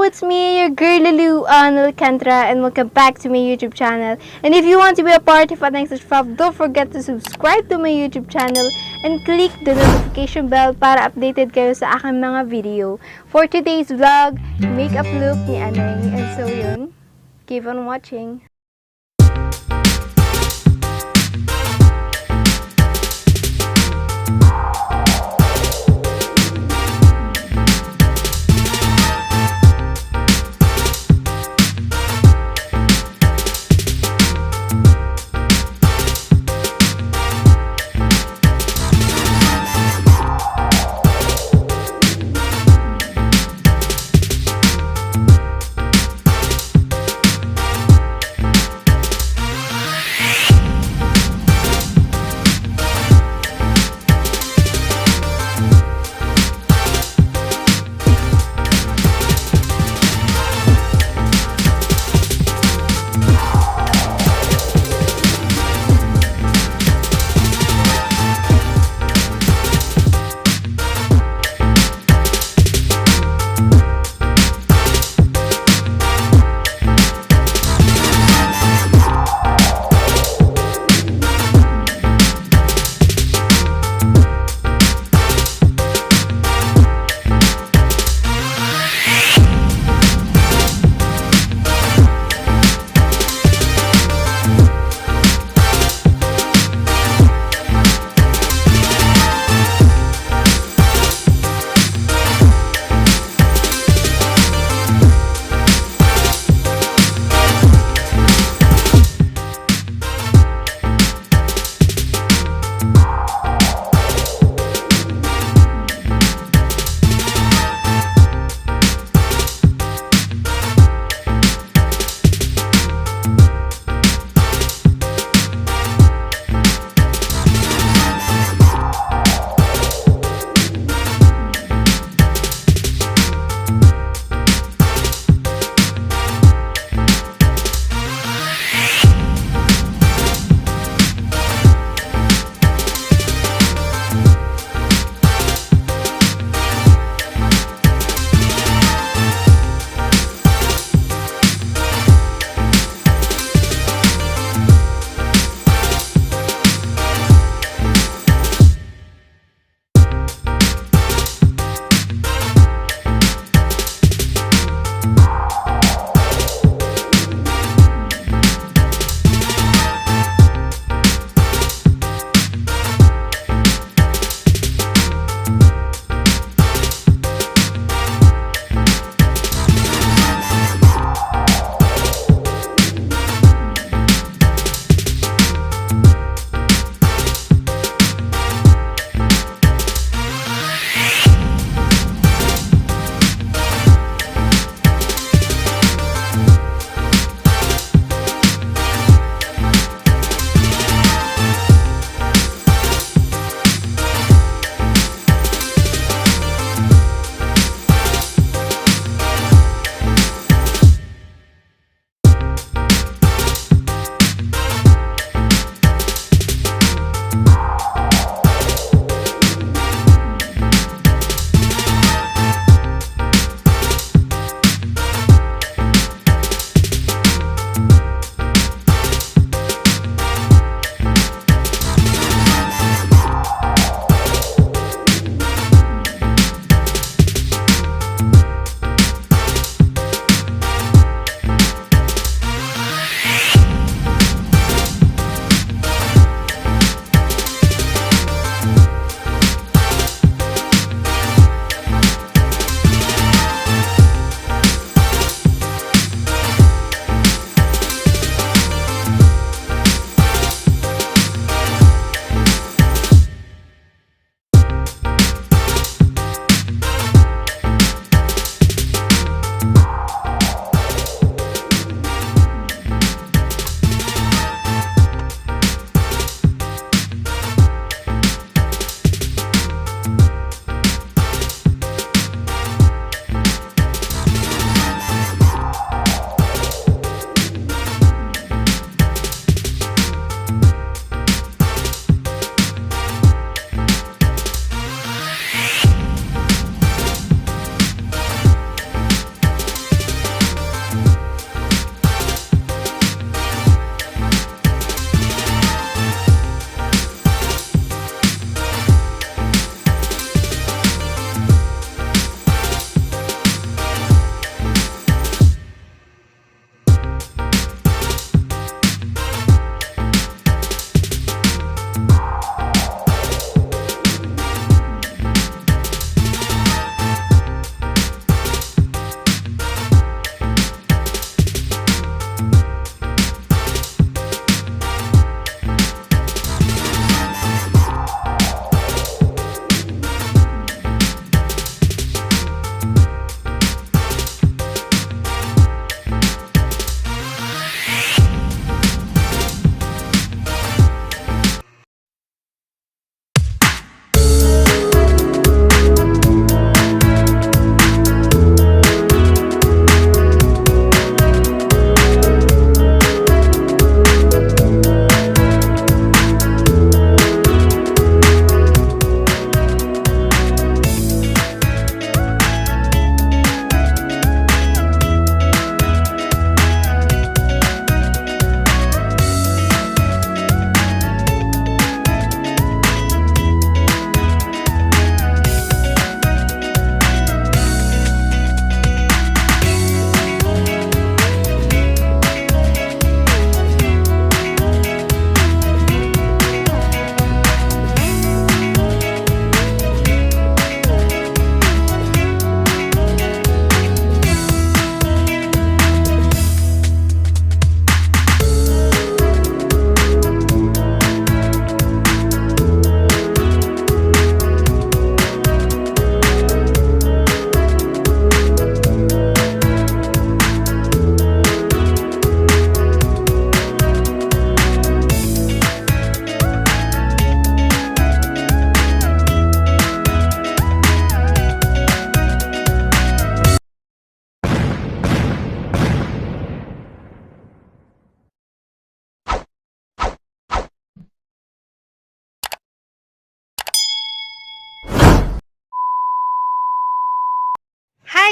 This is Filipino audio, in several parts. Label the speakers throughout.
Speaker 1: it's me, your girl Lulu Alcantara, and welcome back to my YouTube channel. And if you want to be a part of Whitening Fab, don't forget to subscribe to my YouTube channel and click the notification bell para updated kayo sa aking mga video. For today's vlog, makeup look ni Aneng. And so yun, keep on watching.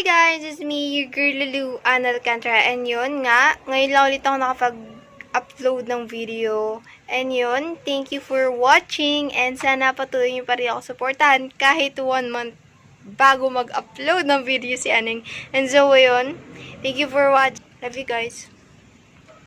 Speaker 1: guys, it's me, your girl Lulu, Alcantara, and yun nga, ngayon lang ulit ako nakapag-upload ng video. And yun, thank you for watching, and sana patuloy nyo pa rin ako supportahan kahit 1 month bago mag-upload ng video si Aning. And so, yun, thank you for watching. Love you guys.